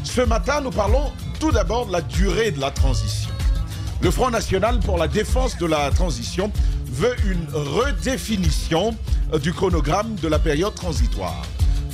Ce matin, nous parlons tout d'abord de la durée de la transition. Le Front National pour la défense de la transition veut une redéfinition du chronogramme de la période transitoire.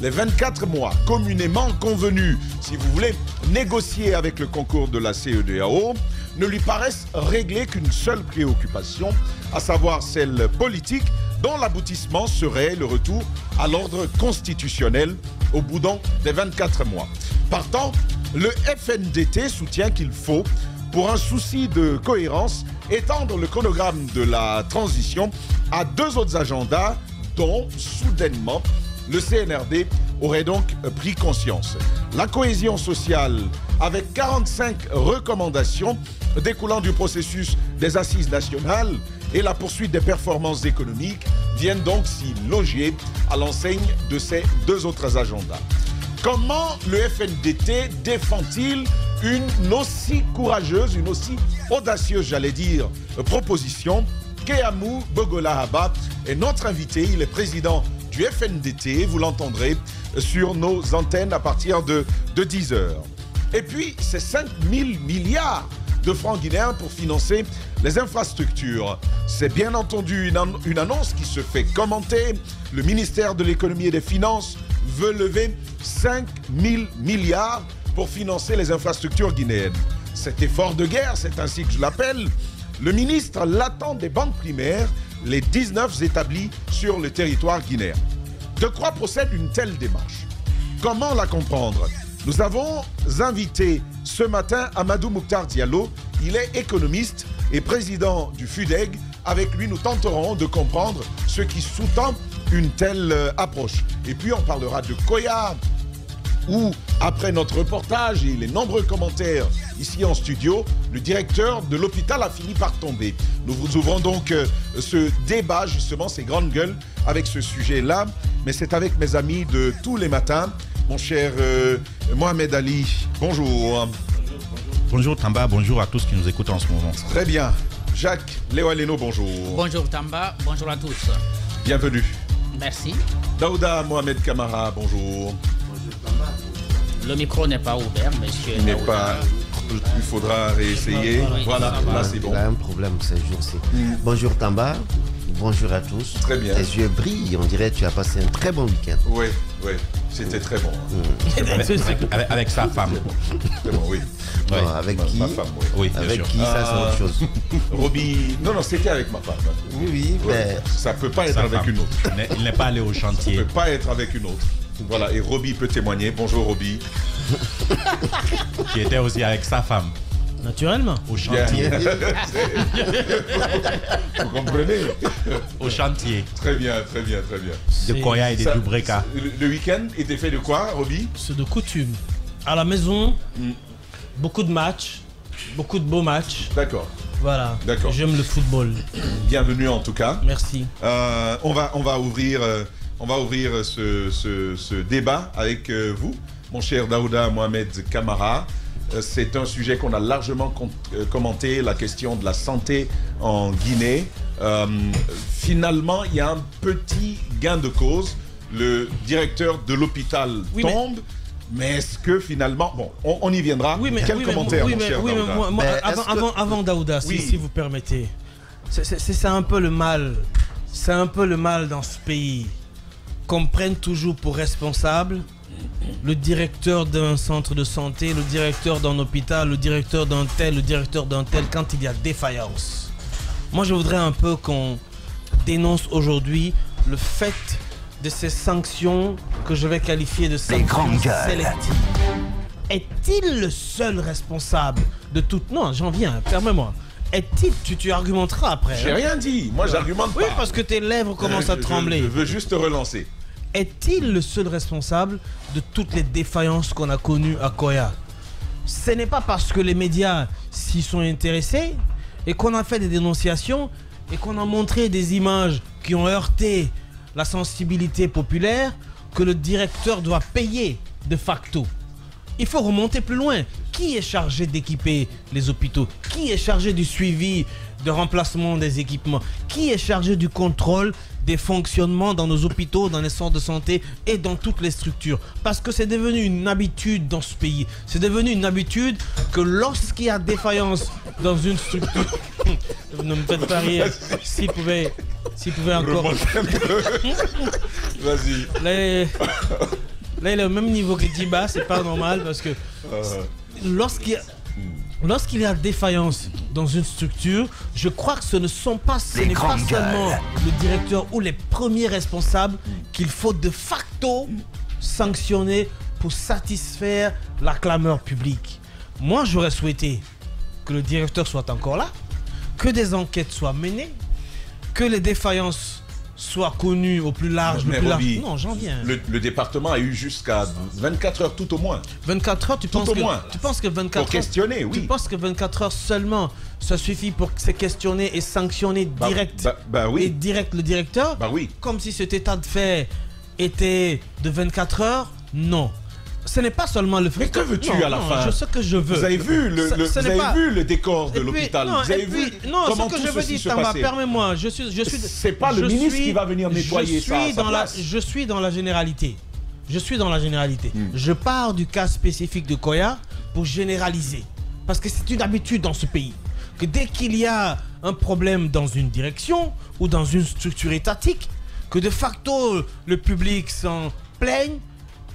Les 24 mois communément convenus, si vous voulez négocier avec le concours de la CEDEAO, ne lui paraissent régler qu'une seule préoccupation, à savoir celle politique, dont l'aboutissement serait le retour à l'ordre constitutionnel au bout donc des 24 mois. Partant, le FNDT soutient qu'il faut, pour un souci de cohérence, étendre le chronogramme de la transition à 2 autres agendas dont, soudainement, le CNRD aurait donc pris conscience. La cohésion sociale, avec 45 recommandations découlant du processus des assises nationales et la poursuite des performances économiques, viennent donc s'y loger à l'enseigne de ces 2 autres agendas. Comment le FNDT défend-il une aussi courageuse, une aussi audacieuse, j'allais dire, proposition? Keamou Bogolahaba est notre invité, il est président du FNDT, vous l'entendrez sur nos antennes à partir de 10h. Et puis, c'est 5 000 milliards de francs guinéens pour financer les infrastructures. C'est bien entendu une annonce qui se fait commenter. Le ministère de l'économie et des finances veut lever 5 000 milliards pour financer les infrastructures guinéennes. Cet effort de guerre, c'est ainsi que je l'appelle, le ministre l'attend des banques primaires, les 19 établis sur le territoire guinéen. De quoi procède une telle démarche? Comment la comprendre? Nous avons invité ce matin Amadou Mokhtar Diallo. Il est économiste et président du FUDEG. Avec lui, nous tenterons de comprendre ce qui sous-tend une telle approche. Et puis, on parlera de Koya, où, après notre reportage et les nombreux commentaires ici en studio, le directeur de l'hôpital a fini par tomber. Nous vous ouvrons donc ce débat, justement, ces grandes gueules, avec ce sujet-là. Mais c'est avec mes amis de tous les matins. Mon cher Mohamed Ali, bonjour. Bonjour Tamba, bonjour à tous qui nous écoutent en ce moment. Très bien. Jacques Léo-Aleno, bonjour. Bonjour Tamba, bonjour à tous. Bienvenue. Merci. Daouda Mohamed Kamara, bonjour. Bonjour Tamba. Le micro n'est pas ouvert, monsieur. Il n'est pas... Il faudra réessayer. Oui, voilà, là c'est bon. Il a un problème ces jours-ci. Bonjour Tamba, bonjour à tous. Très bien. Tes yeux brillent, on dirait que tu as passé un très bon week-end. Oui, oui, c'était très bon. Avec sa femme. Très bon, oui. Bon, Ouais. avec qui Ma femme, oui. Oui, bien Avec sûr. qui, ça c'est autre chose. Roby... Non, c'était avec ma femme. Oui, oui, mais Ça peut pas être Sa avec femme. une autre. Il n'est pas allé au Ça chantier. peut pas être avec une autre. Voilà, et Roby peut témoigner. Bonjour Roby. Qui était aussi avec sa femme Naturellement. au Bien. chantier. Vous comprenez? Au chantier Très bien, très bien, très bien. de Koya et de Ça- Dubreka. Le week-end était fait de quoi, Roby? C'est de coutume. À la maison, beaucoup de matchs, beaucoup de beaux matchs. D'accord. Voilà. D'accord. J'aime le football. Bienvenue en tout cas. Merci. On va ouvrir ce débat avec vous, mon cher Daouda Mohamed Kamara. C'est un sujet qu'on a largement commenté, la question de la santé en Guinée. Finalement, il y a un petit gain de cause. Le directeur de l'hôpital tombe. Mais est-ce que finalement... Bon, on y viendra. Quel commentaire, mon cher Daouda? moi, Mais avant Daouda, Oui. si vous permettez, c'est un peu le mal. C'est un peu le mal dans ce pays. Qu'on prenne toujours pour responsable le directeur d'un centre de santé, le directeur d'un hôpital, le directeur d'un tel, quand il y a défaillance. Moi, je voudrais un peu qu'on dénonce aujourd'hui le fait de ces sanctions que je vais qualifier de sanctions sélectives. Est-il le seul responsable de tout... Non, j'en viens, permets-moi. Est-il... Tu argumenteras après. J'ai rien dit. Moi, j'argumente pas. Oui, parce que tes lèvres commencent à trembler. Je veux juste te relancer. Est-il le seul responsable de toutes les défaillances qu'on a connues à Koya? Ce n'est pas parce que les médias s'y sont intéressés et qu'on a fait des dénonciations et qu'on a montré des images qui ont heurté la sensibilité populaire que le directeur doit payer de facto. Il faut remonter plus loin. Qui est chargé d'équiper les hôpitaux? Qui est chargé du suivi de remplacement des équipements? Qui est chargé du contrôle des fonctionnements dans nos hôpitaux, dans les centres de santé et dans toutes les structures? Parce que c'est devenu une habitude dans ce pays. C'est devenu une habitude que lorsqu'il y a défaillance dans une structure... Ne me faites pas rire. S'il pouvait encore... Vas-y. Là, il est au même niveau que Diba, c'est pas normal parce que lorsqu'il y a défaillance dans une structure, je crois que ce n'est pas seulement le directeur ou les premiers responsables qu'il faut de facto sanctionner pour satisfaire la clameur publique. Moi, j'aurais souhaité que le directeur soit encore là, que des enquêtes soient menées, que les défaillances soient connues au plus large. Non, j'en viens. Le département a eu jusqu'à 24 heures tout au moins. 24 heures, tu penses que 24 heures... Pour questionner, oui. Tu penses que 24 heures seulement, ça suffit pour se questionner et sanctionner direct oui. et direct le directeur? Bah oui. Comme si cet état de fait était de 24 heures? Non. Ce n'est pas seulement le fait. Mais que veux-tu à la fin? Je sais que je veux. Vous avez vu le décor de l'hôpital? Vous avez vu comment tout ceci se passait? Permets-moi, c'est pas le ministre qui va venir nettoyer ça. Je suis dans la généralité. Je pars du cas spécifique de Koya pour généraliser. Parce que c'est une habitude dans ce pays. Que dès qu'il y a un problème dans une direction ou dans une structure étatique, que de facto le public s'en plaigne,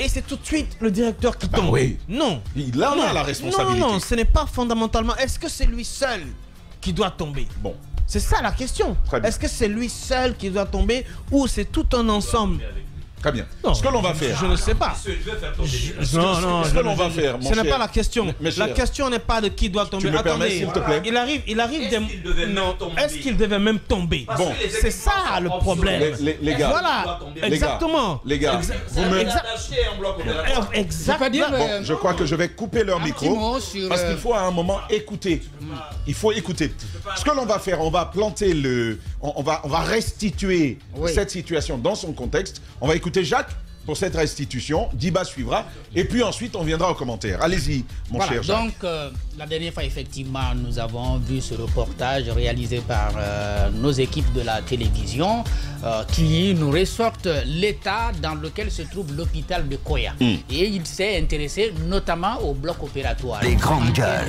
et c'est tout de suite le directeur qui tombe. Oui. Non. Il a la responsabilité. Non, ce n'est pas fondamentalement. Est-ce que c'est lui seul qui doit tomber? Bon. C'est ça la question. Est-ce que c'est lui seul qui doit tomber ou c'est tout un ensemble? Très bien. Non, ce que l'on va faire. Je ne sais pas. Ce que l'on va faire. Ce n'est pas la question. La question n'est pas de qui doit tomber. Tu me permets, s'il te plaît. Il arrive des... Non. Est-ce qu'il devait même tomber? Bon. C'est ça le problème. Les gars. Voilà. Exactement. Les gars. Exactement. Bon, je crois que je vais couper leur micro. Parce qu'il faut à un moment écouter. Il faut écouter. Ce que l'on va faire, on va planter on va restituer cette situation dans son contexte. On va écouter Jacques pour cette restitution. Diba suivra. Et puis ensuite, on viendra aux commentaires. Allez-y, mon cher Jacques. Donc, la dernière fois, effectivement, nous avons vu ce reportage réalisé par nos équipes de la télévision qui nous ressortent l'état dans lequel se trouve l'hôpital de Koya. Et il s'est intéressé notamment au bloc opératoire. Les grandes gueules.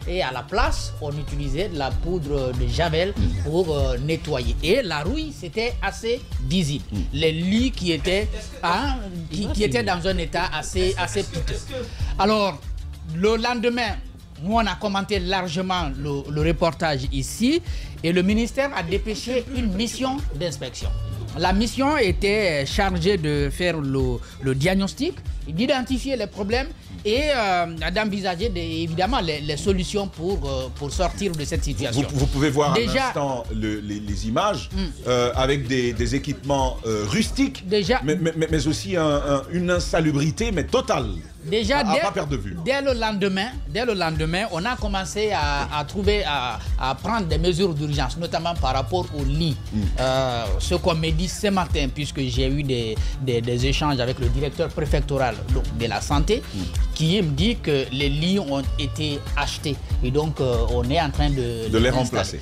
Et à la place, on utilisait de la poudre de javel pour nettoyer. Et la rouille, c'était assez visible. Les lits qui étaient dans un état assez piteux. Alors, le lendemain, nous, on a commenté largement le reportage ici et le ministère a dépêché une mission d'inspection. La mission était chargée de faire le diagnostic, d'identifier les problèmes et d'envisager évidemment les solutions pour sortir de cette situation. Vous pouvez voir à l'instant les images avec des équipements rustiques, mais aussi une insalubrité mais totale. Déjà, pas perdre de vue. Dès le lendemain, on a commencé à prendre des mesures d'urgence, notamment par rapport au lit. Ce qu'on me dit ce matin, puisque j'ai eu des échanges avec le directeur préfectoral de la santé, qui me dit que les lits ont été achetés. Et donc, on est en train de les remplacer.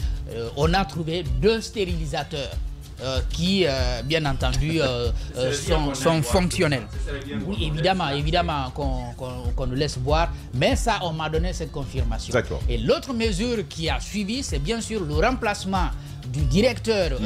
On a trouvé 2 stérilisateurs. Qui, bien entendu, sont fonctionnels. Oui, évidemment qu'on nous laisse voir, mais ça, on m'a donné cette confirmation. Et l'autre mesure qui a suivi, c'est bien sûr le remplacement du directeur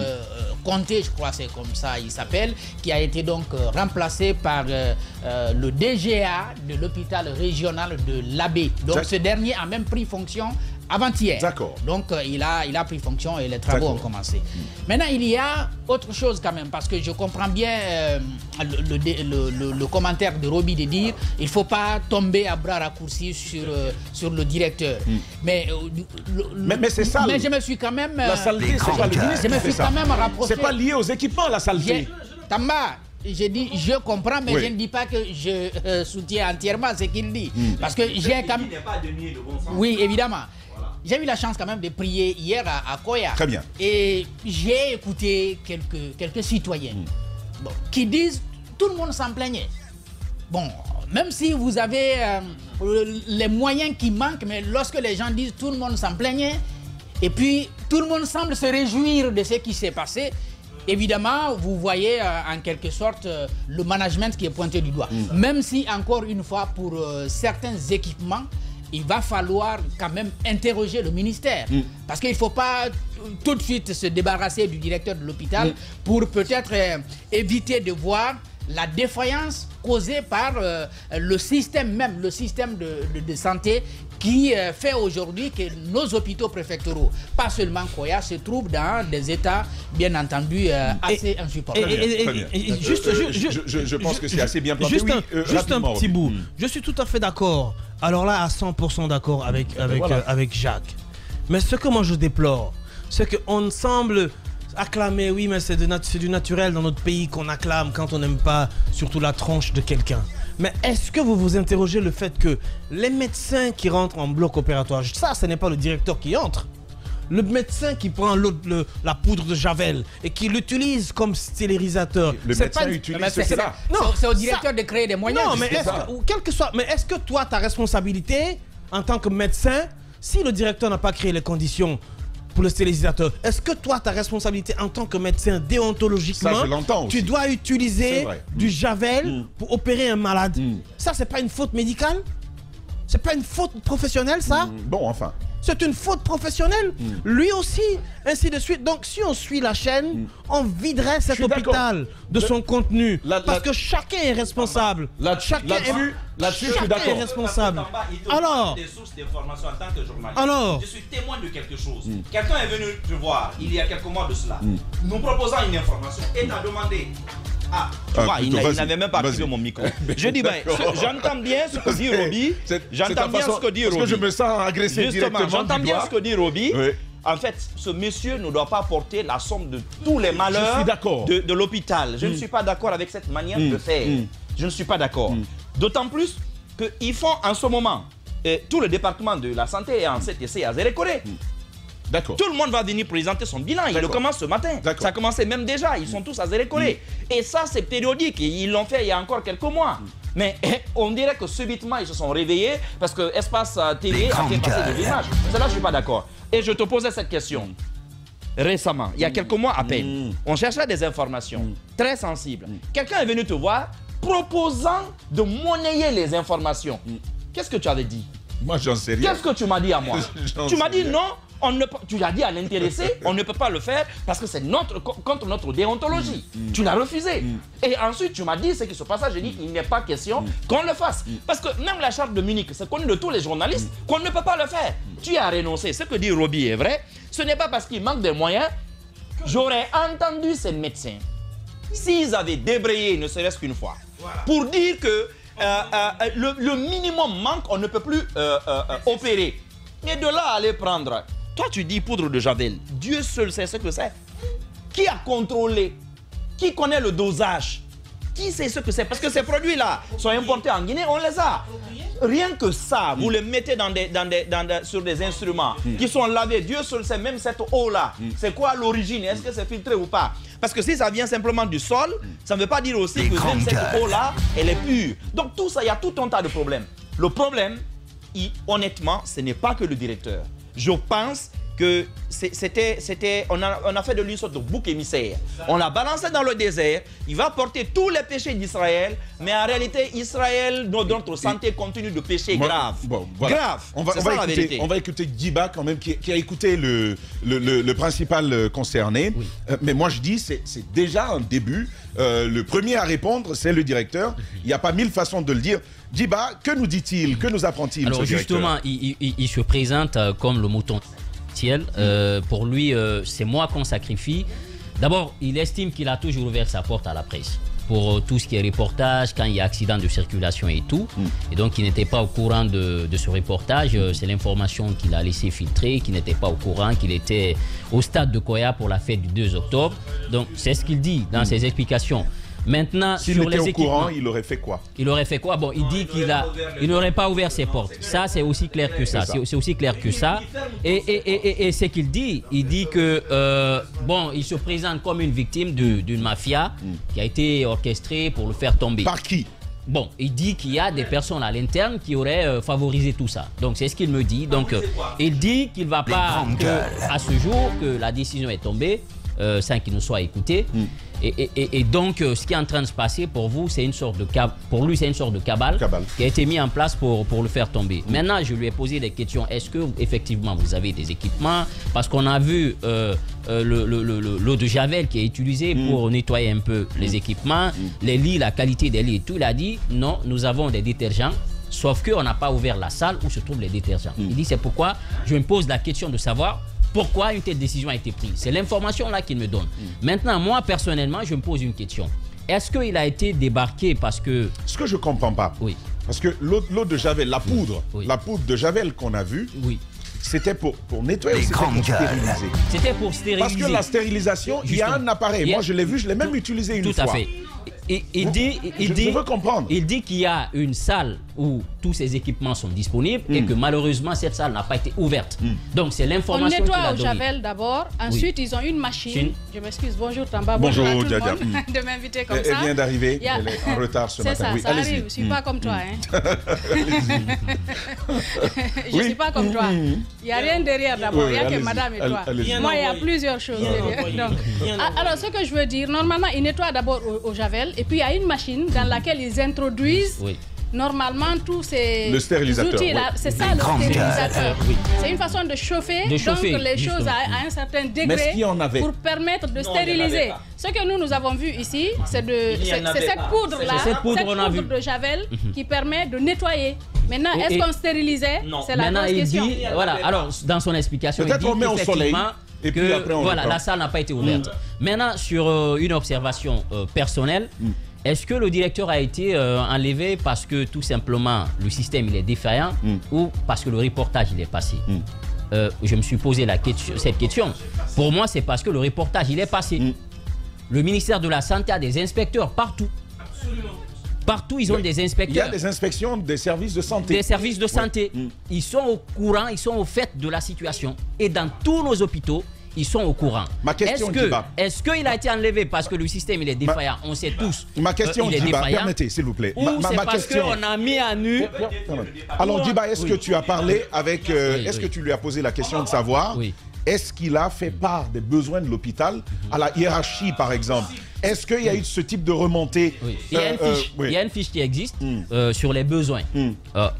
Conté, je crois c'est comme ça il s'appelle, qui a été donc remplacé par le DGA de l'hôpital régional de l'Abbé. Donc ce dernier a même pris fonction avant-hier. Donc il a pris fonction et les travaux ont commencé. Maintenant il y a autre chose quand même, parce que je comprends bien le commentaire de Roby de dire il ne faut pas tomber à bras raccourcis sur le directeur. Mais c'est ça. Mais je me suis quand même... la saleté, c'est pas le ministre. Je me suis quand même rapproché. C'est pas lié aux équipements, la saleté. Tamba, j'ai dit, je comprends, mais je ne dis pas que je soutiens entièrement ce qu'il dit. Parce que j'ai quand même... Oui, évidemment. J'ai eu la chance quand même de prier hier à Koya. Très bien. Et j'ai écouté quelques citoyens qui disent tout le monde s'en plaignait. Bon, même si vous avez les moyens qui manquent, mais lorsque les gens disent tout le monde s'en plaignait, Et puis, tout le monde semble se réjouir de ce qui s'est passé. Évidemment, vous voyez en quelque sorte le management qui est pointé du doigt. Même si, encore une fois, pour certains équipements, il va falloir quand même interroger le ministère. Parce qu'il ne faut pas tout de suite se débarrasser du directeur de l'hôpital pour peut-être éviter de voir la défaillance causée par le système même, le système de santé qui fait aujourd'hui que nos hôpitaux préfectoraux, pas seulement Koya, se trouvent dans des états, bien entendu, assez insupportables. Je pense que c'est assez bien planté. Juste un petit bout. Je suis tout à fait d'accord. Alors là, à 100% d'accord avec Jacques. Mais ce que moi je déplore, c'est qu'on semble acclamer, oui, mais c'est du naturel dans notre pays qu'on acclame quand on n'aime pas surtout la tronche de quelqu'un. Mais est-ce que vous vous interrogez le fait que les médecins qui rentrent en bloc opératoire, ça, ce n'est pas le directeur qui entre. Le médecin qui prend la poudre de Javel et qui l'utilise comme stérilisateur. Le médecin utilise cela. C'est au directeur de créer des moyens. Non, mais est-ce que toi, ta responsabilité en tant que médecin, si le directeur n'a pas créé les conditions pour le stérilisateur, est-ce que toi, ta responsabilité en tant que médecin déontologiquement, tu dois utiliser du Javel pour opérer un malade? Ça, c'est pas une faute médicale? C'est pas une faute professionnelle, ça? Bon, enfin. C'est une faute professionnelle. Lui aussi, ainsi de suite. Donc, si on suit la chaîne, on viderait cet hôpital de son contenu. Parce que chacun est responsable. Chacun est responsable. Alors, des sources d'informations en tant que journaliste. Je suis témoin de quelque chose. Quelqu'un est venu te voir il y a quelques mois de cela, nous proposant une information et t'a demandé. Ah, tu vois, il n'avait même pas activé mon micro. Je dis, j'entends bien ce que dit Roby. J'entends bien ce que dit Roby. Parce que je me sens agressé directement. J'entends bien ce que dit Roby. En fait, ce monsieur ne doit pas porter la somme de tous les malheurs de l'hôpital. Je ne suis pas d'accord avec cette manière de faire. Je ne suis pas d'accord. D'autant plus qu'ils font en ce moment, tout le département de la santé est en CTC à Zérékoré. Tout le monde va venir présenter son bilan. Il le commence ce matin. Ça a commencé même déjà. Ils sont tous à Zérékoré. Et ça, c'est périodique. Ils l'ont fait il y a encore quelques mois. Mais on dirait que subitement, ils se sont réveillés parce que Espace Télé a fait passer des images. C'est là que je ne suis pas d'accord. Et je te posais cette question. Récemment, il y a quelques mois à peine, on cherchait des informations très sensibles. Quelqu'un est venu te voir proposant de monnayer les informations. Qu'est-ce que tu avais dit? Moi, j'en sais rien. Qu'est-ce que tu m'as dit à moi? Tu m'as dit non. Tu as dit à l'intéressé, on ne peut pas le faire parce que c'est contre notre déontologie. Tu l'as refusé. Et ensuite, tu m'as dit ce qui se passe. J'ai dit, il n'est pas question qu'on le fasse. Parce que même la charte de Munich, c'est connu de tous les journalistes qu'on ne peut pas le faire. Tu as renoncé. Ce que dit Roby est vrai. Ce n'est pas parce qu'il manque de moyens. J'aurais entendu ces médecins, s'ils avaient débrayé ne serait-ce qu'une fois, pour dire que le minimum manque, on ne peut plus opérer. Et de là à aller prendre. Toi, tu dis poudre de Javel. Dieu seul sait ce que c'est. Qui a contrôlé? Qui connaît le dosage? Qui sait ce que c'est? Parce que ces produits-là sont importés en Guinée, on les a. Rien que ça, vous les mettez sur des instruments qui sont lavés. Dieu seul sait, même cette eau-là, c'est quoi l'origine? Est-ce que c'est filtré ou pas? Parce que si ça vient simplement du sol, ça ne veut pas dire aussi que même cette eau-là, elle est pure. Donc tout ça, il y a tout un tas de problèmes. Le problème, honnêtement, ce n'est pas que le directeur. Je pense que on a fait de lui une sorte de bouc émissaire. On l'a balancé dans le désert. Il va porter tous les péchés d'Israël. Mais en réalité, Israël, notre santé continue de pécher grave. Grave. On va écouter Djiba quand même, qui a écouté le principal concerné. Mais moi, je dis, c'est déjà un début. Le premier à répondre, c'est le directeur. Il n'y a pas mille façons de le dire. Djiba, que nous dit-il? Que nous apprend-il? Alors justement, il se présente comme le mouton. Pour lui, c'est moi qu'on sacrifie. D'abord, il estime qu'il a toujours ouvert sa porte à la presse pour tout ce qui est reportage, quand il y a accident de circulation et tout. Et donc, il n'était pas au courant de ce reportage. C'est l'information qu'il a laissé filtrer, qu'il n'était pas au courant, qu'il était au stade de Koya pour la fête du 2 octobre. Donc, c'est ce qu'il dit dans ses explications. Maintenant, s'il était au courant, il aurait fait quoi? Il aurait fait quoi? Bon, il dit qu'il n'aurait pas ouvert ses portes. Ça, c'est aussi clair que ça. C'est aussi clair que ça. Et ce qu'il dit, il dit que bon, il se présente comme une victime d'une mafia qui a été orchestrée pour le faire tomber. Par qui? bon, il dit qu'il y a des personnes à l'interne qui auraient favorisé tout ça. Donc c'est ce qu'il me dit. Donc il dit qu'il ne va pas, à ce jour, que la décision est tombée, sans qu'il nous soit écouté. Et donc, ce qui est en train de se passer pour vous, c'est une sorte de cabale qui a été mise en place pour le faire tomber. Maintenant, je lui ai posé des questions. Est-ce que, effectivement, vous avez des équipements? Parce qu'on a vu l'eau de Javel qui est utilisée pour nettoyer un peu les équipements, les lits, la qualité des lits et tout. Il a dit, non, nous avons des détergents. Sauf qu'on n'a pas ouvert la salle où se trouvent les détergents. Il dit, c'est pourquoi je me pose la question de savoir pourquoi une telle décision a été prise. C'est l'information là qu'il me donne. Maintenant, moi, personnellement, je me pose une question. Est-ce qu'il a été débarqué parce que... Ce que je ne comprends pas, parce que l'eau de Javel, la poudre de Javel qu'on a vue, c'était pour nettoyer ou c'était pour stériliser? C'était pour stériliser. Parce que la stérilisation, il y a un appareil. Moi, je l'ai vu, je l'ai même utilisé une fois. Tout à fait. Je veux comprendre. Il dit qu'il y a une salle où tous ces équipements sont disponibles et que malheureusement cette salle n'a pas été ouverte. Donc c'est l'information qu'il a donnée. On nettoie au Javel d'abord, ensuite ils ont une machine. Je m'excuse, bonjour Tamba, bonjour à tout le monde de m'inviter comme ça. Elle vient d'arriver, elle est en retard ce matin. C'est ça, ça arrive, je ne suis pas comme toi. Je ne suis pas comme toi. Il n'y a rien derrière d'abord, il n'y a que madame et toi. Moi il y a plusieurs choses derrière. Alors ce que je veux dire, normalement ils nettoient d'abord au Javel et puis il y a une machine dans laquelle ils introduisent normalement tous ces outils-là. C'est ça le stérilisateur. C'est une façon de chauffer donc les choses à un certain degré pour permettre de stériliser. Ce que nous avons vu ici, c'est cette poudre-là, cette poudre de Javel qui permet de nettoyer. Maintenant, est-ce qu'on stérilisait? C'est la grosse question. Il dit, voilà, alors dans son explication, il dit qu'effectivement, et puis après on la salle n'a pas été ouverte. Maintenant, sur une observation personnelle, est-ce que le directeur a été enlevé parce que tout simplement le système il est défaillant ou parce que le reportage il est passé? Je me suis posé cette question. Pour moi, c'est parce que le reportage il est passé. Le ministère de la Santé a des inspecteurs partout. Absolument. Partout, ils ont des inspecteurs. Il y a des inspections des services de santé. Des services de santé. Ils sont au courant, ils sont au fait de la situation. Et dans tous nos hôpitaux, ils sont au courant. Ma question, est-ce qu'il a été enlevé parce que le système il est défaillant? On sait tous. Ma question, Djiba, permettez, s'il vous plaît. Ou c'est parce qu'on a mis à nu. Alors, Djiba, est-ce que tu as parlé avec. Est-ce que tu lui as posé la question de savoir est-ce qu'il a fait part des besoins de l'hôpital à la hiérarchie, par exemple? Est-ce qu'il y a eu ce type de remontée? Il y a une fiche qui existe sur les besoins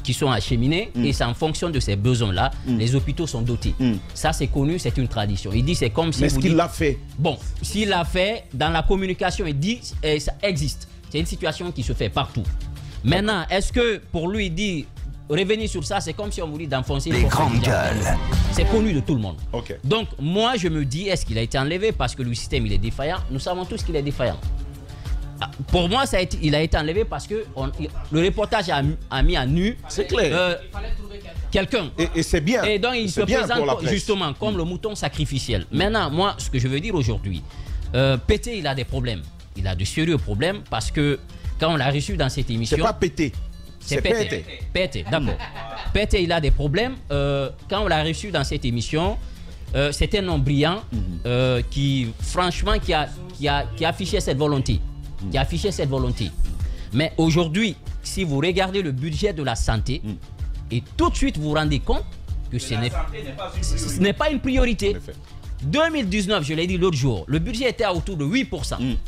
qui sont acheminés et c'est en fonction de ces besoins-là, les hôpitaux sont dotés. Ça, c'est connu, c'est une tradition. Il dit c'est comme si. Mais est-ce qu'il l'a fait? Bon, s'il l'a fait, dans la communication, il dit ça existe. C'est une situation qui se fait partout. Maintenant, est-ce que pour lui, il dit revenir sur ça, c'est comme si on voulait d'enfoncer les grandes gueules. C'est connu de tout le monde. Donc, moi, je me dis, est-ce qu'il a été enlevé parce que le système, il est défaillant? Nous savons tous qu'il est défaillant. Pour moi, il a été enlevé parce que le reportage a mis à nu. C'est clair. Quelqu'un. Et c'est bien. Et donc, il se présente justement comme le mouton sacrificiel. Maintenant, moi, ce que je veux dire aujourd'hui, Pété, il a des problèmes. Il a de sérieux problèmes parce que quand on l'a reçu dans cette émission. C'est pas Pété. C'est Pété, d'accord. Pété, il a des problèmes. Quand on l'a reçu dans cette émission, c'est un homme brillant qui, franchement, qui a affiché cette volonté. Mais aujourd'hui, si vous regardez le budget de la santé, et tout de suite vous vous rendez compte que ce n'est pas une priorité. 2019, je l'ai dit l'autre jour, le budget était autour de 8%.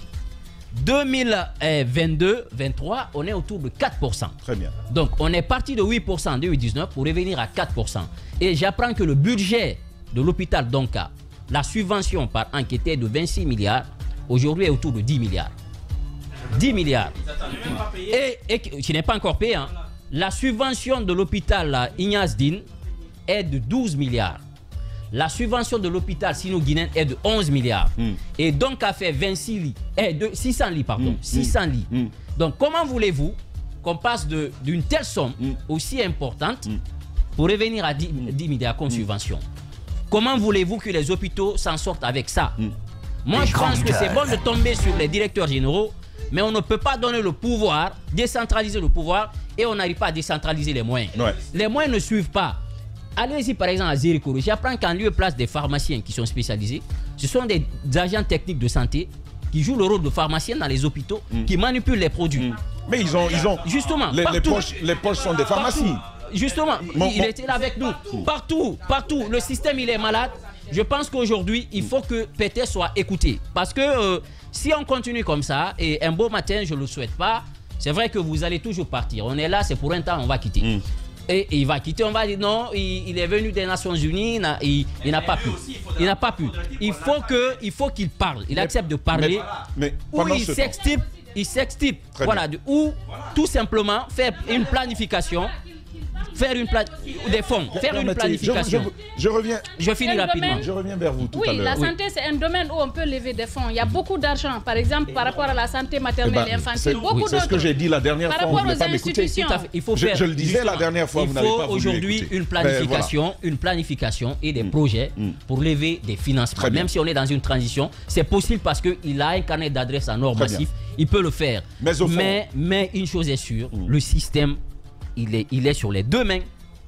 2022-23, on est autour de 4%. Très bien. Donc, on est parti de 8% en 2019 pour revenir à 4%. Et j'apprends que le budget de l'hôpital d'Onka, la subvention par an qui était de 26 milliards, aujourd'hui est autour de 10 milliards. 10 milliards. Et qui n'est pas encore payé. Hein. La subvention de l'hôpital Ignace Dine est de 12 milliards. La subvention de l'hôpital sino-guinéen est de 11 milliards. Et donc a fait 26 lits, de 600 lits, pardon. 600 lits. Donc comment voulez-vous qu'on passe d'une telle somme aussi importante pour revenir à 10 milliards comme subvention? Comment voulez-vous que les hôpitaux s'en sortent avec ça? Moi, je pense que c'est bon de tomber sur les directeurs généraux, mais on ne peut pas donner le pouvoir, décentraliser le pouvoir, et on n'arrive pas à décentraliser les moyens. Les moyens ne suivent pas. Allez-y par exemple à Zérikoro, j'apprends qu'en lieu et place des pharmaciens qui sont spécialisés, ce sont des agents techniques de santé qui jouent le rôle de pharmaciens dans les hôpitaux, qui manipulent les produits. Mais ils ont justement, les poches sont des pharmacies. Partout. Justement, il était là avec nous. Partout. Le système, il est malade. Je pense qu'aujourd'hui, il faut que PT soit écouté. Parce que si on continue comme ça, et un beau matin, je ne le souhaite pas, c'est vrai que vous allez toujours partir. On est là, c'est pour un temps, on va quitter. Et il va quitter, on va dire non, il est venu des Nations Unies, il n'a pas pu. Il n'a pas pu. Il faut qu'il parle. Il accepte de parler. Ou il s'extirpe. Voilà, ou tout simplement faire une planification. Faire des fonds, faire une planification. Je finis rapidement. Je reviens vers vous tout à l'heure. Oui, la santé, c'est un domaine où on peut lever des fonds. Il y a beaucoup d'argent, par exemple, par rapport à la santé maternelle et infantile. C'est ce que j'ai dit la dernière fois, vous ne voulez pas m'écouter. Je le disais la dernière fois, vous n'avez pas voulu m'écouter. Il faut aujourd'hui une planification et des projets pour lever des financements. Même si on est dans une transition, c'est possible parce qu'il a un carnet d'adresses en or massif. Il peut le faire. Mais une chose est sûre, le système, il est sur les deux mains,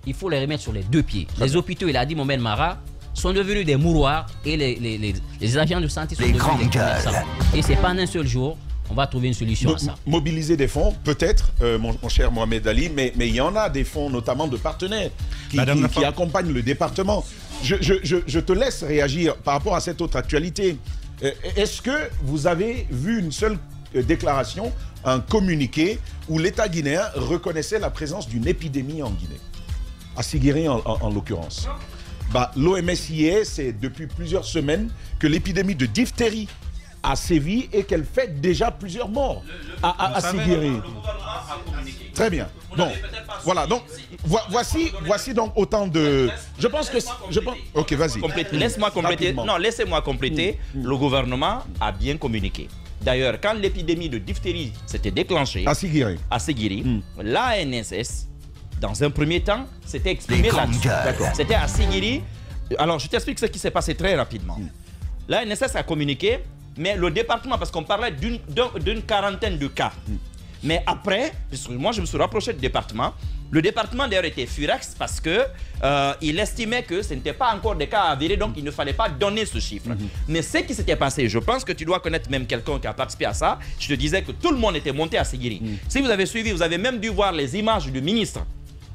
il faut les remettre sur les deux pieds. Les hôpitaux, il a dit Mohamed Mara, sont devenus des mouroirs et les agents de santé sont devenus des commerçants. Et c'est pas en un seul jour, on va trouver une solution à ça. Mobiliser des fonds, peut-être, mon cher Mohamed Ali, mais il y en a des fonds, notamment de partenaires, qui accompagnent le département. Je te laisse réagir par rapport à cette autre actualité. Est-ce que vous avez vu une seule déclaration, un communiqué où l'État guinéen reconnaissait la présence d'une épidémie en Guinée, à Siguiri en l'occurrence? L'OMS y est, c'est depuis plusieurs semaines que l'épidémie de diphtérie a sévi et qu'elle fait déjà plusieurs morts à Siguiri. Très bien. Bon, voilà. Donc, voici donc autant de... Je pense... Ok, vas-y. Laisse-moi compléter. Non, laissez-moi compléter. Le gouvernement a bien communiqué. D'ailleurs, quand l'épidémie de diphtérie s'était déclenchée à Siguiri, l'ANSS, dans un premier temps, s'était exprimé là-dessus. C'était à Siguiri. Alors, je t'explique ce qui s'est passé très rapidement. L'ANSS a communiqué, mais le département, parce qu'on parlait d'une quarantaine de cas. Mais après, moi je me suis rapproché du département. Le département d'ailleurs était furax parce que il estimait que ce n'était pas encore des cas avérés, donc il ne fallait pas donner ce chiffre. Mais ce qui s'était passé, je pense que tu dois connaître même quelqu'un qui a participé à ça. Je te disais que tout le monde était monté à Siguiri. Si vous avez suivi, vous avez même dû voir les images du ministre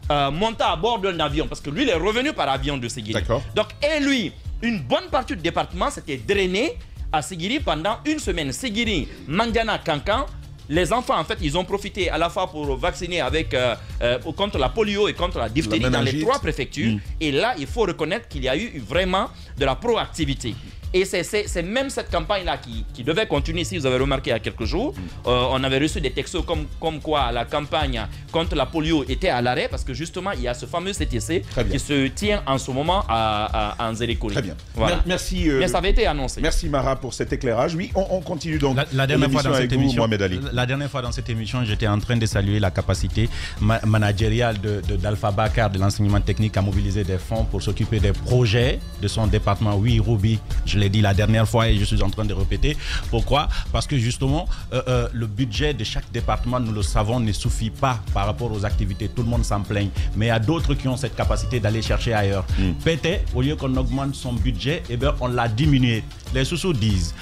monté à bord d'un avion, parce que lui il est revenu par avion de Siguiri. Donc et lui, une bonne partie du département s'était drainé à Siguiri pendant une semaine. Siguiri, Mandiana, Kankan. Les enfants, en fait, ils ont profité à la fois pour vacciner contre la polio et contre la diphtérie dans les 3 préfectures. Et là, il faut reconnaître qu'il y a eu vraiment de la proactivité. Et c'est même cette campagne-là qui devait continuer. Si vous avez remarqué il y a quelques jours, on avait reçu des textos comme quoi la campagne contre la polio était à l'arrêt parce que justement, il y a ce fameux CTC qui se tient en ce moment à Nzérékouri. Très bien. Voilà. Merci. Mais ça avait été annoncé. Merci Mara pour cet éclairage. Oui, on continue donc. La dernière fois dans cette émission, j'étais en train de saluer la capacité managériale d'Alpha Bakar de l'enseignement technique à mobiliser des fonds pour s'occuper des projets de son département. Oui, Ruby. Je l'ai dit la dernière fois et je suis en train de répéter. Pourquoi? Parce que justement, le budget de chaque département, nous le savons, ne suffit pas par rapport aux activités. Tout le monde s'en plaigne. Mais il y a d'autres qui ont cette capacité d'aller chercher ailleurs. PT, au lieu qu'on augmente son budget, eh bien, on l'a diminué. Les sous-sous disent,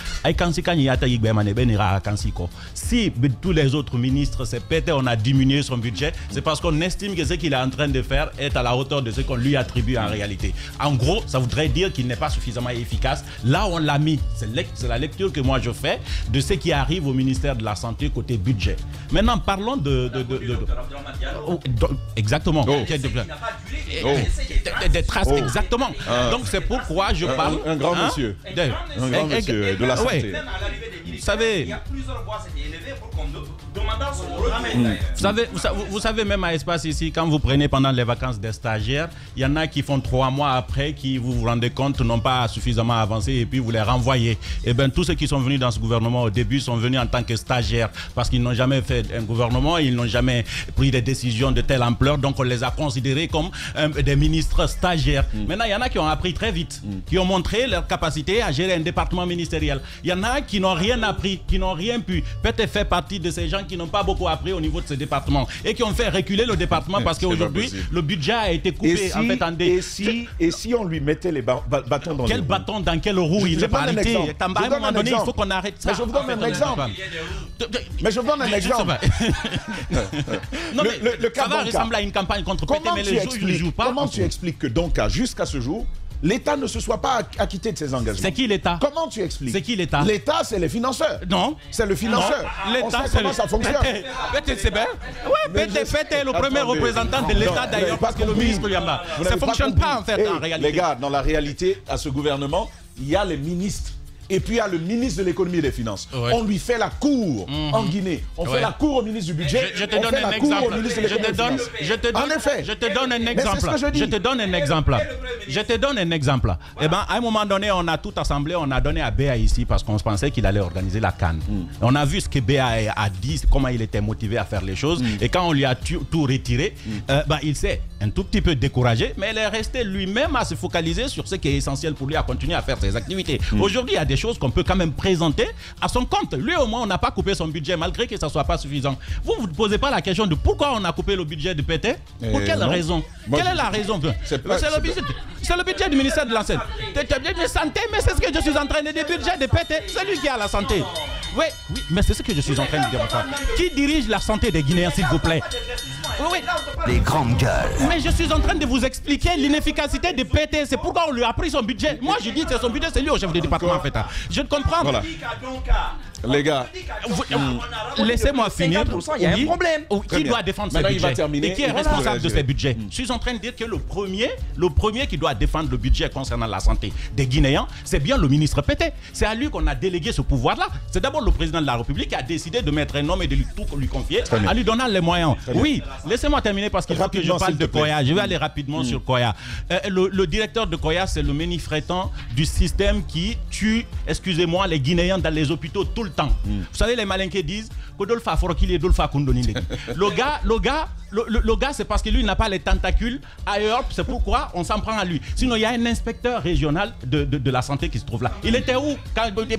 si tous les autres ministres, c'est PT, on a diminué son budget, c'est parce qu'on estime que ce qu'il est en train de faire est à la hauteur de ce qu'on lui attribue en réalité. En gros, ça voudrait dire qu'il n'est pas suffisamment efficace. Là, on l'a mis. C'est la lecture que moi je fais de ce qui arrive au ministère de la Santé côté budget. Maintenant, parlons exactement. Des traces, exactement. Donc, c'est pourquoi je parle... Un grand monsieur. Un grand monsieur de la santé. Même à l'arrivée des Vous savez, il y a plusieurs voix s'étaient élevées pour qu'on demande son remède. Vous savez, même à Espace ici, quand vous prenez pendant les vacances des stagiaires, il y en a qui font 3 mois après, qui vous vous rendez compte n'ont pas suffisamment avancé et puis vous les renvoyez. Et bien, tous ceux qui sont venus dans ce gouvernement au début sont venus en tant que stagiaires parce qu'ils n'ont jamais fait un gouvernement, ils n'ont jamais pris des décisions de telle ampleur, donc on les a considérés comme des ministres stagiaires. Maintenant, il y en a qui ont appris très vite, qui ont montré leur capacité à gérer un département ministériel. Il y en a qui n'ont rien appris, qui n'ont rien pu. Peut-être fait partie de ces gens qui qui n'ont pas beaucoup appris au niveau de ces départements et qui ont fait reculer le département parce qu'aujourd'hui, le budget a été coupé en fait en deux. Et si on lui mettait les bâtons dans quel bâton dans quelle roue? Il est pas arrêté. À un moment donné, il faut qu'on arrête ça. Mais je vous donne un exemple. Mais je vous donne un exemple. Non, mais ça va ressembler à une campagne contre Pété, mais les jours, ils ne jouent pas. Comment tu expliques que Donka, jusqu'à ce jour, l'État ne se soit pas acquitté de ses engagements? C'est qui l'État? Comment tu expliques? C'est qui l'État? L'État, c'est les financeurs. Non. C'est le financeur. L'État, c'est comment ça fonctionne. Pété, c'est bien. Oui, Pété est le premier représentant de l'État d'ailleurs, parce que le ministre lui en a. Ça ne fonctionne pas en fait en réalité. Les gars, dans la réalité, à ce gouvernement, il y a les ministres. Et puis il y a le ministre de l'économie et des finances. Ouais. On lui fait la cour en Guinée. On fait la cour au ministre du budget. Je te donne un exemple. Je te donne un exemple. Je te donne un exemple. Je te donne un exemple. Eh ben, à un moment donné, on a tout assemblé, on a donné à Béa ici parce qu'on pensait qu'il allait organiser la CAN. On a vu ce que Béa a dit, comment il était motivé à faire les choses. Et quand on lui a tout retiré, il s'est un tout petit peu découragé, mais il est resté lui-même à se focaliser sur ce qui est essentiel pour lui à continuer à faire ses activités. Aujourd'hui, il y a des choses qu'on peut quand même présenter à son compte. Lui, au moins, on n'a pas coupé son budget, malgré que ça ne soit pas suffisant. Vous ne vous posez pas la question de pourquoi on a coupé le budget de Pété? Pour quelle raison? Quelle est la raison? C'est le budget du ministère de la Santé. De santé, mais c'est ce que je suis en train de dire. Le budget de Pété, c'est lui qui a la santé. Oui, mais c'est ce que je suis en train de dire. Qui dirige la santé des Guinéens, s'il vous plaît? Oui. Les grandes gueules. Mais je suis en train de vous expliquer l'inefficacité de Pété. C'est pourquoi on lui a pris son budget. Moi, je dis que c'est son budget, c'est lui au chef de département en fait. Je ne comprends pas. Voilà. Les gars, laissez-moi finir. Il y a un problème. Qui doit défendre ce budget et qui est responsable de ces budgets? Je suis en train de dire que le premier qui doit défendre le budget concernant la santé des Guinéens, c'est bien le ministre Pété. C'est à lui qu'on a délégué ce pouvoir-là. C'est d'abord le président de la République qui a décidé de mettre un homme et de lui confier, en lui donnant les moyens. Oui, laissez-moi terminer parce qu'il faut que je parle de Koya. Je vais aller rapidement sur Koya. Le directeur de Koya, c'est le menifrétant du système qui tue, excusez-moi, les Guinéens dans les hôpitaux tout le temps. Vous savez, les Malinqués disent le gars, c'est parce que lui, il n'a pas les tentacules ailleurs, c'est pourquoi on s'en prend à lui. Sinon, il y a un inspecteur régional de la santé qui se trouve là. Il était où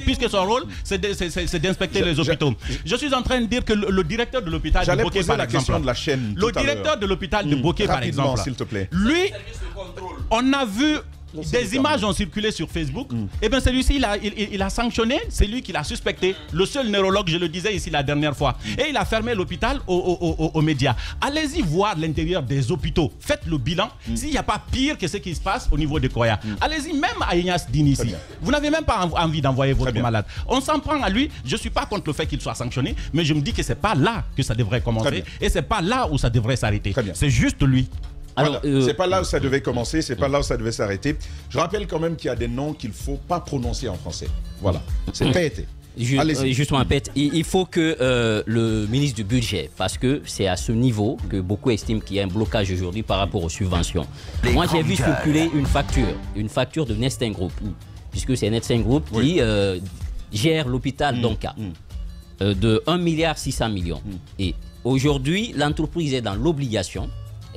puisque son rôle, c'est d'inspecter les hôpitaux. Je suis en train de dire que le directeur de l'hôpital de Boké, par exemple, le directeur de l'hôpital de Boké, par exemple, s'il te plaît. Lui, on a vu des images ont circulé sur Facebook. Et bien celui-ci, il a sanctionné, c'est lui qui l'a suspecté. Le seul neurologue, je le disais ici la dernière fois. Et il a fermé l'hôpital aux médias. Allez-y voir l'intérieur des hôpitaux. Faites le bilan. S'il n'y a pas pire que ce qui se passe au niveau de Koya. Allez-y même à Ignace Dini ici. Vous n'avez même pas envie d'envoyer votre malade. On s'en prend à lui. Je ne suis pas contre le fait qu'il soit sanctionné, mais je me dis que ce n'est pas là que ça devrait commencer. Et ce n'est pas là où ça devrait s'arrêter. C'est juste lui. Voilà. C'est pas là où ça devait commencer, c'est pas là où ça devait s'arrêter. Je rappelle quand même qu'il y a des noms qu'il ne faut pas prononcer en français. Voilà, c'est Pété. Justement, Pet, il faut que le ministre du budget, parce que c'est à ce niveau que beaucoup estiment qu'il y a un blocage aujourd'hui par rapport aux subventions. Moi, j'ai vu circuler une facture de Nestin Group, puisque c'est Nestin Group qui gère l'hôpital Donka de 1,6 milliard. Et aujourd'hui, l'entreprise est dans l'obligation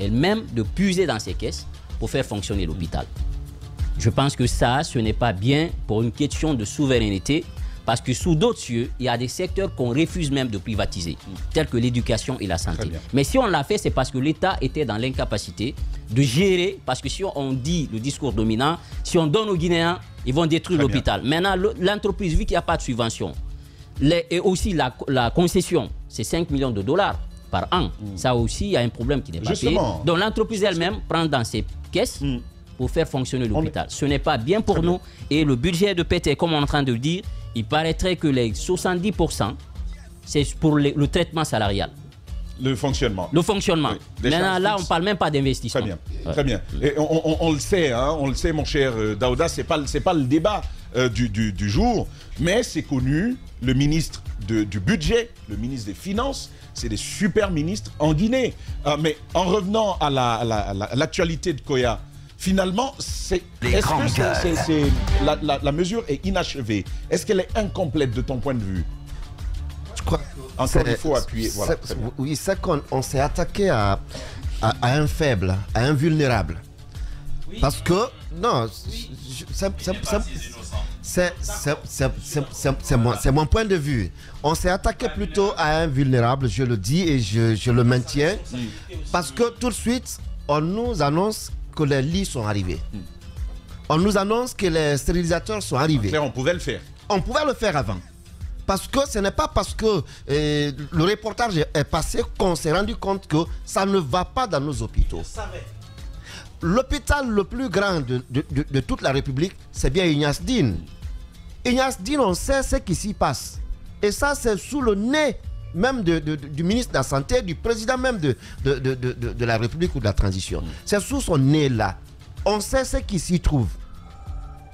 elle-même de puiser dans ses caisses pour faire fonctionner l'hôpital. Je pense que ça, ce n'est pas bien pour une question de souveraineté, parce que sous d'autres cieux, il y a des secteurs qu'on refuse même de privatiser, tels que l'éducation et la santé. Mais si on l'a fait, c'est parce que l'État était dans l'incapacité de gérer, parce que si on dit le discours dominant, si on donne aux Guinéens, ils vont détruire l'hôpital. Maintenant, l'entreprise, vu qu'il n'y a pas de subvention, et aussi la concession, c'est 5 millions de dollars par an. Ça aussi, il y a un problème qui n'est pas payé. Donc l'entreprise elle-même prend dans ses caisses pour faire fonctionner l'hôpital. Ce n'est pas bien pour nous. Et le budget de Pété, comme on est en train de le dire, il paraîtrait que les 70%, c'est pour le traitement salarial. Le fonctionnement. Le fonctionnement. Oui. Maintenant, là, on ne parle même pas d'investissement. Très bien. Très bien. Et on le sait, hein, on le sait, mon cher Daouda, ce n'est pas le débat du jour, mais c'est connu, le ministre du budget, le ministre des Finances, c'est des super ministres en Guinée. Mais en revenant à l'actualité de Koya, finalement, la mesure est inachevée? Est-ce qu'elle est incomplète de ton point de vue? Je crois encore il faut appuyer. Voilà, oui, c'est qu'on s'est attaqué à un faible, à un vulnérable. Oui. Parce que, non, C'est mon point de vue. On s'est attaqué plutôt à un vulnérable, je le dis et je le maintiens, parce que tout de suite, on nous annonce que les lits sont arrivés. On nous annonce que les stérilisateurs sont arrivés. On pouvait le faire. On pouvait le faire avant. Parce que ce n'est pas parce que le reportage est passé qu'on s'est rendu compte que ça ne va pas dans nos hôpitaux. L'hôpital le plus grand de toute la République, c'est bien Ignace Dine. Ignace Dine, on sait ce qui s'y passe. Et ça, c'est sous le nez même du ministre de la Santé, du président même de la République ou de la Transition. C'est sous son nez là. On sait ce qui s'y trouve.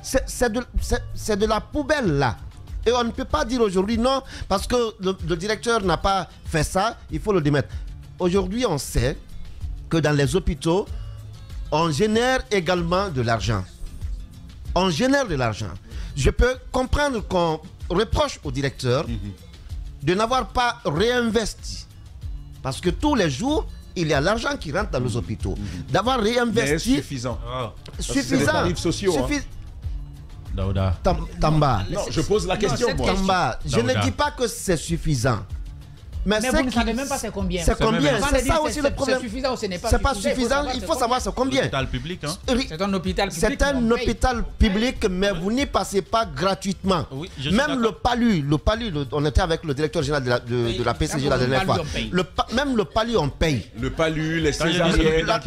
C'est de la poubelle là. Et on ne peut pas dire aujourd'hui non, parce que le directeur n'a pas fait ça, il faut le démettre. Aujourd'hui, on sait que dans les hôpitaux, on génère également de l'argent. On génère de l'argent. Je peux comprendre qu'on reproche au directeur de n'avoir pas réinvesti. Parce que tous les jours, il y a l'argent qui rentre dans nos hôpitaux. D'avoir réinvesti. Mais suffisant. Suffisant. Les tarifs sociaux. Daouda. Tamba. Non, je pose la question, moi. Tamba, je ne dis pas que c'est suffisant. Mais vous ne savez même pas c'est combien. C'est combien? C'est ça aussi le problème. C'est suffisant ou ce n'est pas suffisant? C'est pas suffisant, il faut savoir c'est combien. C'est un hôpital public, hein? C'est un hôpital public. C'est un hôpital public, mais vous n'y passez pas gratuitement. Oui, même le PALU, on était avec le directeur général de la PCG la dernière fois. Même le PALU, on paye. Le PALU, les césariennes. La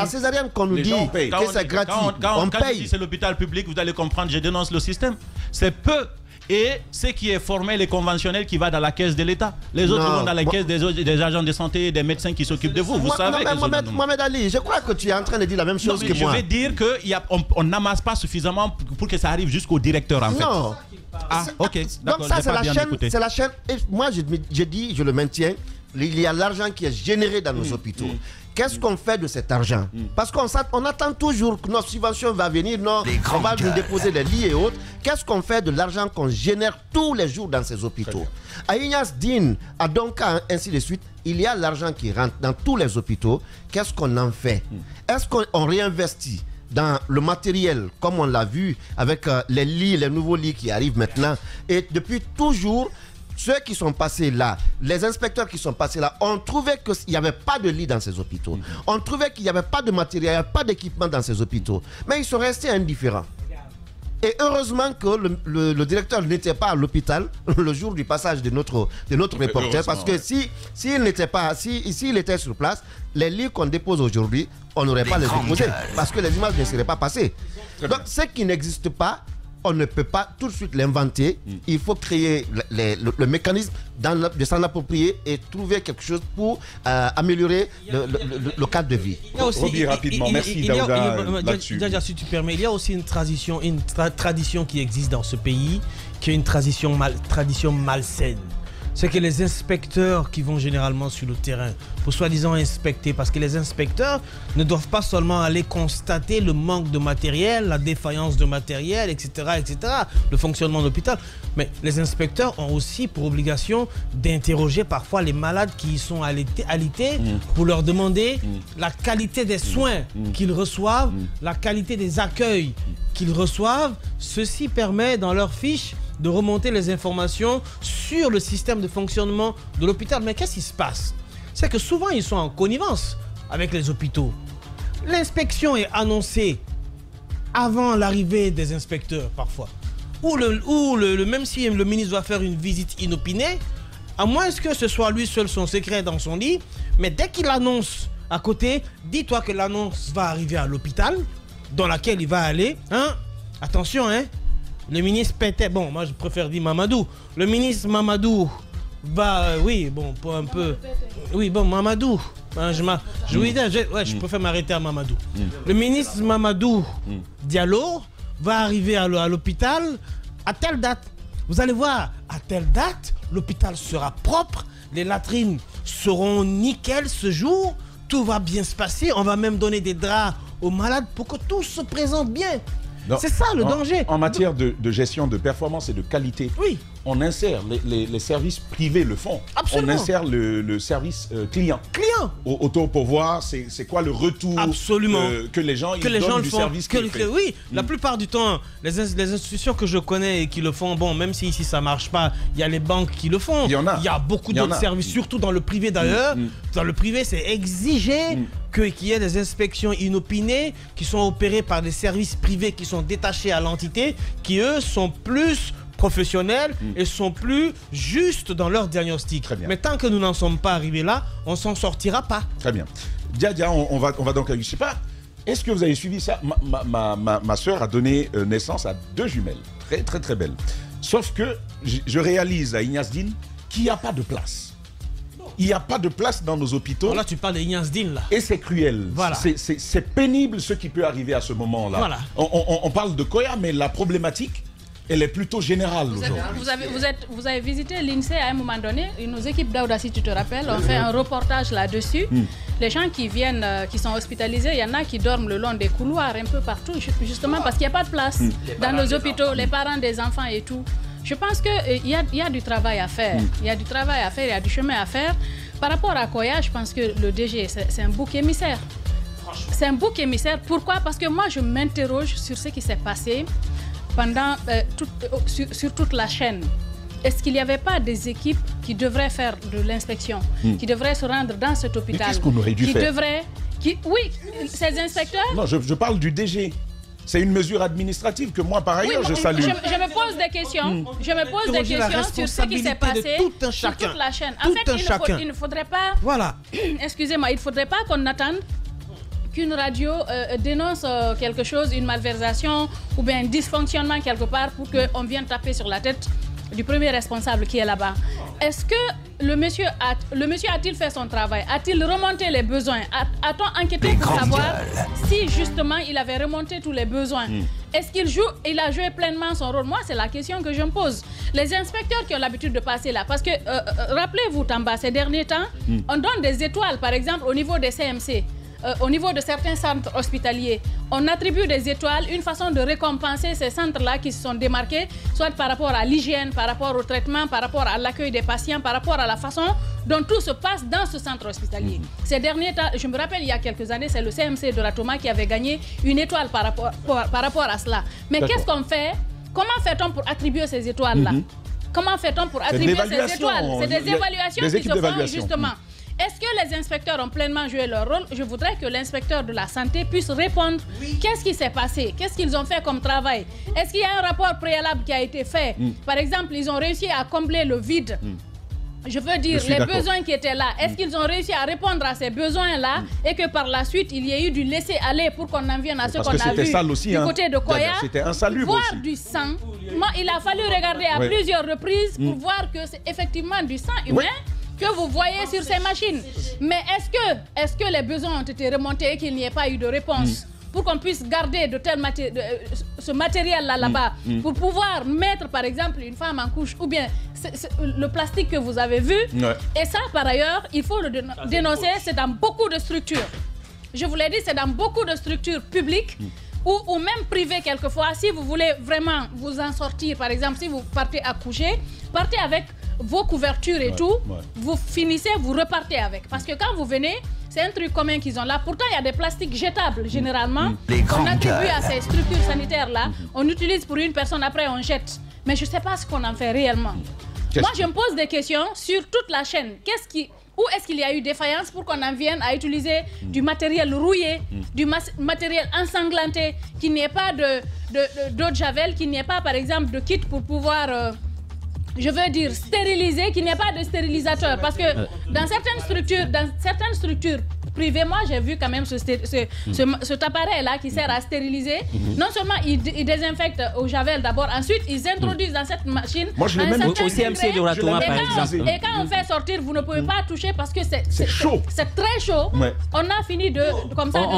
césarienne qu'on nous dit que c'est gratuit, on paye. Quand je dis c'est l'hôpital public, vous allez comprendre, je dénonce le système. C'est peu. Et ce qui est formel et conventionnel qui va dans la caisse de l'État. Les autres vont dans la caisse des agents de santé, des médecins qui s'occupent de vous. Vous savez que Mohamed Ali, je crois que tu es en train de dire la même chose que moi. Je vais dire qu'on n'amasse pas suffisamment pour que ça arrive jusqu'au directeur en fait. Non. Ah, ok. Donc ça, c'est la chaîne. Et moi, je dis, je le maintiens, il y a l'argent qui est généré dans nos hôpitaux. Qu'est-ce qu'on fait de cet argent? Parce qu'on attend toujours que notre subvention va venir, non, on va nous déposer les lits et autres. Qu'est-ce qu'on fait de l'argent qu'on génère tous les jours dans ces hôpitaux? À Ignace Dine, à Donka, ainsi de suite, il y a l'argent qui rentre dans tous les hôpitaux. Qu'est-ce qu'on en fait? Est-ce qu'on réinvestit dans le matériel, comme on l'a vu avec les lits, les nouveaux lits qui arrivent maintenant? Et depuis toujours, ceux qui sont passés là, les inspecteurs qui sont passés là, ont trouvé qu'il n'y avait pas de lit dans ces hôpitaux. On trouvait qu'il n'y avait pas de matériel, il n'y avait pas d'équipement dans ces hôpitaux. Mais ils sont restés indifférents. Et heureusement que le directeur n'était pas à l'hôpital le jour du passage de notre reporter. Parce que s'il n'était pas, s'il était sur place, les lits qu'on dépose aujourd'hui, on n'aurait pas les déposés. Parce que les images ne seraient pas passées. Donc ce qui n'existe pas, on ne peut pas tout de suite l'inventer. Il faut créer le mécanisme de s'en approprier et trouver quelque chose pour améliorer le cadre de vie. Roby, rapidement, merci Daouda là-dessus. Si tu permets, il y a aussi une tradition qui existe dans ce pays, qui est une tradition malsaine. C'est que les inspecteurs qui vont généralement sur le terrain pour soi-disant inspecter, parce que les inspecteurs ne doivent pas seulement aller constater le manque de matériel, la défaillance de matériel, etc., le fonctionnement de l'hôpital, mais les inspecteurs ont aussi pour obligation d'interroger parfois les malades qui y sont alités pour leur demander la qualité des soins qu'ils reçoivent, la qualité des accueils qu'ils reçoivent. Ceci permet dans leurs fiches de remonter les informations sur le système de fonctionnement de l'hôpital. Mais qu'est-ce qui se passe? C'est que souvent ils sont en connivence avec les hôpitaux. L'inspection est annoncée avant l'arrivée des inspecteurs parfois. Même si le ministre doit faire une visite inopinée, à moins que ce soit lui seul son secret dans son lit, mais dès qu'il annonce à côté, dis-toi que l'annonce va arriver à l'hôpital dans laquelle il va aller. Attention, le ministre Pété, bon, moi je préfère dire Mamadou. Le ministre Mamadou va, pour un peu. Oui, bon, Mamadou. Je préfère m'arrêter à Mamadou. Le ministre Mamadou Diallo va arriver à l'hôpital à telle date. Vous allez voir, à telle date, l'hôpital sera propre, les latrines seront nickel ce jour, tout va bien se passer. On va même donner des draps aux malades pour que tout se présente bien. C'est ça le danger. En matière de gestion de performance et de qualité, on insère, les services privés le font. Absolument. On insère le service client. Autour pour voir c'est quoi le retour que les gens donnent du service qu'ils font. Oui, la plupart du temps, les institutions que je connais et qui le font, bon, même si ici ça marche pas, il y a les banques qui le font. Il y a beaucoup d'autres services, surtout dans le privé d'ailleurs. Dans le privé, c'est exigé qu'il y ait des inspections inopinées qui sont opérées par des services privés qui sont détachés à l'entité, qui eux sont plus professionnels et sont plus justes dans leur diagnostic. Mais tant que nous n'en sommes pas arrivés là, on s'en sortira pas. Très bien. Dia, on va donc, je sais pas, est-ce que vous avez suivi ça? Ma soeur a donné naissance à 2 jumelles, très très très belles. Sauf que je réalise à Ignace-Dine qu'il n'y a pas de place. Il n'y a pas de place dans nos hôpitaux. Alors là, tu parles d'Ignace-Dine, là. Et c'est cruel. Voilà. C'est pénible ce qui peut arriver à ce moment-là. Voilà. On parle de Koya, mais la problématique, elle est plutôt générale aujourd'hui. Vous avez visité l'INSEE à un moment donné. Nos équipes d'Aouda, si tu te rappelles, ont fait un reportage là-dessus. Les gens qui viennent, qui sont hospitalisés, il y en a qui dorment le long des couloirs un peu partout, justement parce qu'il n'y a pas de place dans nos hôpitaux, les parents des enfants et tout. Je pense qu'il y a du travail à faire. Il y a du travail à faire, il y a du chemin à faire. Par rapport à Koya, je pense que le DG, c'est un bouc émissaire. C'est un bouc émissaire. Pourquoi? Parce que moi, je m'interroge sur ce qui s'est passé pendant sur toute la chaîne. Est-ce qu'il n'y avait pas des équipes qui devraient faire de l'inspection, qui devraient se rendre dans cet hôpital? Qu'est-ce qu'on aurait dû faire? Oui, ces inspecteurs... Non, je parle du DG. C'est une mesure administrative que moi, par ailleurs, je salue. Je me pose des questions. Je me pose des questions sur ce qui s'est passé sur toute la chaîne. En fait, il ne faudrait pas... Voilà. Excusez-moi, il ne faudrait pas qu'on attende qu'une radio dénonce quelque chose, une malversation ou bien un dysfonctionnement quelque part pour qu'on vienne taper sur la tête du premier responsable qui est là-bas. Est-ce que le monsieur a-t-il fait son travail? A-t-il remonté les besoins? A-t-on enquêté pour savoir si justement il avait remonté tous les besoins? Est-ce qu'il a joué pleinement son rôle? Moi, c'est la question que je me pose. Les inspecteurs qui ont l'habitude de passer là, parce que rappelez-vous, Tamba, ces derniers temps, on donne des étoiles, par exemple, au niveau des CMC. Au niveau de certains centres hospitaliers, on attribue des étoiles, une façon de récompenser ces centres-là qui se sont démarqués, soit par rapport à l'hygiène, par rapport au traitement, par rapport à l'accueil des patients, par rapport à la façon dont tout se passe dans ce centre hospitalier. Ces derniers temps, je me rappelle il y a quelques années, c'est le CMC de la Thomas qui avait gagné une étoile par rapport à cela. Mais qu'est-ce qu'on fait? Comment fait-on pour attribuer ces étoiles-là? Comment fait-on pour attribuer ces étoiles? C'est des évaluations qui se font justement. Est-ce que les inspecteurs ont pleinement joué leur rôle? Je voudrais que l'inspecteur de la santé puisse répondre. Qu'est-ce qui s'est passé? Qu'est-ce qu'ils ont fait comme travail? Est-ce qu'il y a un rapport préalable qui a été fait? Par exemple, ils ont réussi à combler le vide. Je veux dire, les besoins qui étaient là, est-ce qu'ils ont réussi à répondre à ces besoins-là et que par la suite, il y ait eu du laisser-aller pour qu'on en vienne à ce qu'on a vu aussi, du côté de Koya? C'était insalubre voir aussi. Du sang. Moi, il a fallu regarder à plusieurs reprises pour voir que c'est effectivement du sang humain que vous voyez sur ces machines. Mais est-ce que les besoins ont été remontés et qu'il n'y ait pas eu de réponse pour qu'on puisse garder de ce matériel-là là-bas pour pouvoir mettre par exemple une femme en couche ou bien le plastique que vous avez vu. Et ça, par ailleurs, il faut le dénoncer, c'est dans beaucoup de structures. Je vous l'ai dit, c'est dans beaucoup de structures publiques ou même privées quelquefois. Si vous voulez vraiment vous en sortir, par exemple, si vous partez à coucher, partez avec vos couvertures et tout, vous finissez, vous repartez avec. Parce que quand vous venez, c'est un truc commun qu'ils ont là. Pourtant, il y a des plastiques jetables, généralement. On attribue à ces structures sanitaires-là. On utilise pour une personne, après on jette. Mais je ne sais pas ce qu'on en fait réellement. Moi, je me pose des questions sur toute la chaîne. Où est-ce qu'il y a eu défaillance pour qu'on en vienne à utiliser du matériel rouillé, du matériel ensanglanté, qu'il n'y ait pas d'eau de javel, qu'il n'y ait pas, par exemple, de kit pour pouvoir... je veux dire stériliser, qu'il n'y ait pas de stérilisateur. Parce que dans certaines structures privées, moi j'ai vu quand même cet appareil-là qui sert à stériliser. Non seulement ils désinfectent au javel d'abord, ensuite ils introduisent dans cette machine. Moi je l'ai même au CMC de la Thomas par exemple. Et quand on fait sortir, vous ne pouvez pas toucher parce que c'est chaud. C'est très chaud. On a fini de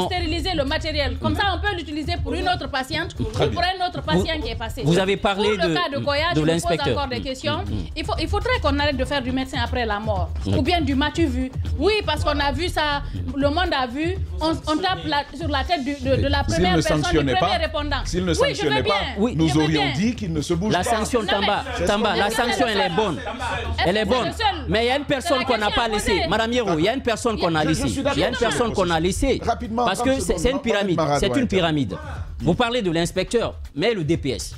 stériliser le matériel. Comme ça on peut l'utiliser pour une autre patiente ou pour un autre patient qui est passé. Vous avez parlé pour le cas de Koya, je me pose encore des questions. Il faudrait qu'on arrête de faire du médecin après la mort. Ou bien du m'as-tu vu. Oui, parce qu'on a vu ça le monde a vu, on tape sur la tête de la première personne, du premier répondant. S'il ne sanctionnait pas, nous aurions dit qu'il ne se bouge pas. La sanction, Tamba, la sanction, elle est bonne. Elle est bonne. Mais il y a une personne qu'on n'a pas laissée. Madame Yero, il y a une personne qu'on a laissée. Il y a une personne qu'on a laissée. Parce que c'est une pyramide. C'est une pyramide. Vous parlez de l'inspecteur, mais le DPS.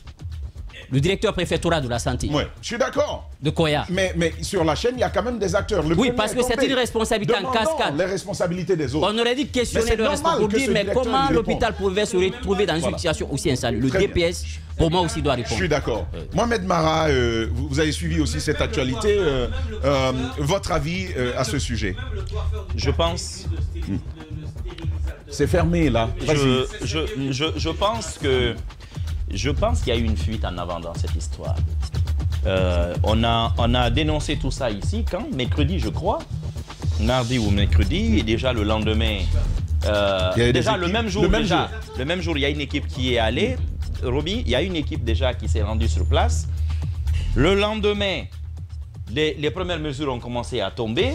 Le directeur préfectoral de la santé. Oui, je suis d'accord. De Koya. Mais sur la chaîne, il y a quand même des acteurs. Oui, parce que c'est une responsabilité en cascade. Les responsabilités des autres. On aurait dit questionner le responsable pour dire, mais comment l'hôpital pouvait se retrouver dans une situation aussi insalue. Le DPS, pour moi aussi, doit répondre. Je suis d'accord. Mohamed Mara, vous avez suivi aussi cette actualité. Votre avis à ce sujet? Je pense... C'est fermé, là. Je pense que... Je pense qu'il y a eu une fuite en avant dans cette histoire. On a dénoncé tout ça ici quand? Mercredi, je crois. Mardi ou mercredi. Et déjà le lendemain... déjà le même jour, il y a une équipe qui est allée. Roby, il y a une équipe déjà qui s'est rendue sur place. Le lendemain, les premières mesures ont commencé à tomber.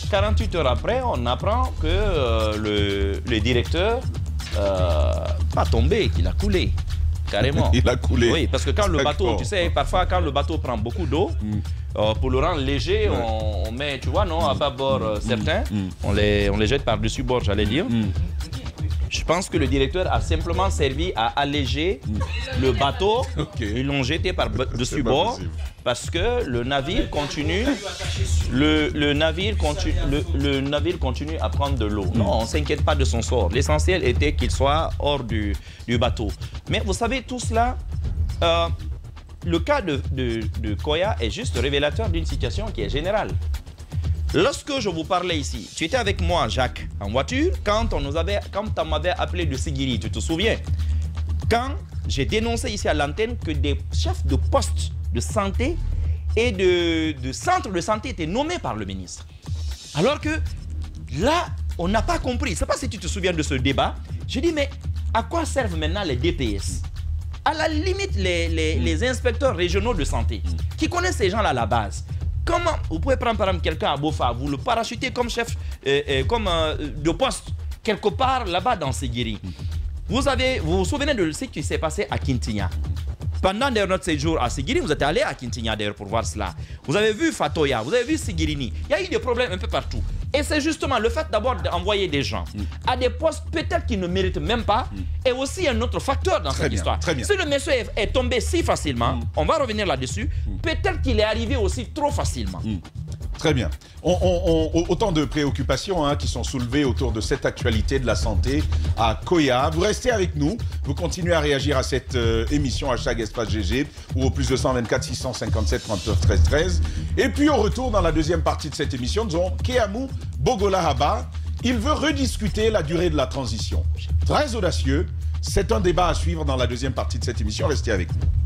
48 heures après, on apprend que le directeur pas tombé, qu'il a coulé. Carrément. Il a coulé. Oui, parce que quand le bateau, tu sais, parfois quand le bateau prend beaucoup d'eau, pour le rendre léger, on met, tu vois, non, à bas-bord certains, on les jette par-dessus bord, j'allais dire. Je pense que le directeur a simplement servi à alléger le bateau. Ils l'ont jeté par-dessus bord parce que le navire continue, le navire continue à prendre de l'eau. Non, on ne s'inquiète pas de son sort. L'essentiel était qu'il soit hors du bateau. Mais vous savez, tout cela, le cas de Koya est juste révélateur d'une situation qui est générale. Lorsque je vous parlais ici, tu étais avec moi, Jacques, en voiture, quand on m'avait appelé de Sigiri, tu te souviens? Quand j'ai dénoncé ici à l'antenne que des chefs de poste de santé et de centres de santé étaient nommés par le ministre. Alors que là, on n'a pas compris. Je ne sais pas si tu te souviens de ce débat. Je dis, mais à quoi servent maintenant les DPS? À la limite, les inspecteurs régionaux de santé, qui connaissent ces gens-là à la base. Comment vous pouvez prendre par exemple quelqu'un à Bofa, vous le parachutez comme chef de poste quelque part là-bas dans Sigiri. Vous vous souvenez de ce qui s'est passé à Kintinya. Pendant notre séjour à Sigiri, vous êtes allé à Kintinya d'ailleurs pour voir cela. Vous avez vu Fatoya, vous avez vu Sigirini. Il y a eu des problèmes un peu partout. Et c'est justement le fait d'abord d'envoyer des gens à des postes peut-être qu'ils ne méritent même pas et aussi un autre facteur dans cette histoire. Si le monsieur est tombé si facilement, on va revenir là-dessus, peut-être qu'il est arrivé aussi trop facilement. Très bien. Autant de préoccupations qui sont soulevées autour de cette actualité de la santé à Koya. Vous restez avec nous. Vous continuez à réagir à cette émission #EspaceGG ou au plus 224 657 39 13 13. Et puis au retour dans la deuxième partie de cette émission, nous avons Keamou Bogola Haba. Il veut rediscuter la durée de la transition. Très audacieux. C'est un débat à suivre dans la deuxième partie de cette émission. Restez avec nous.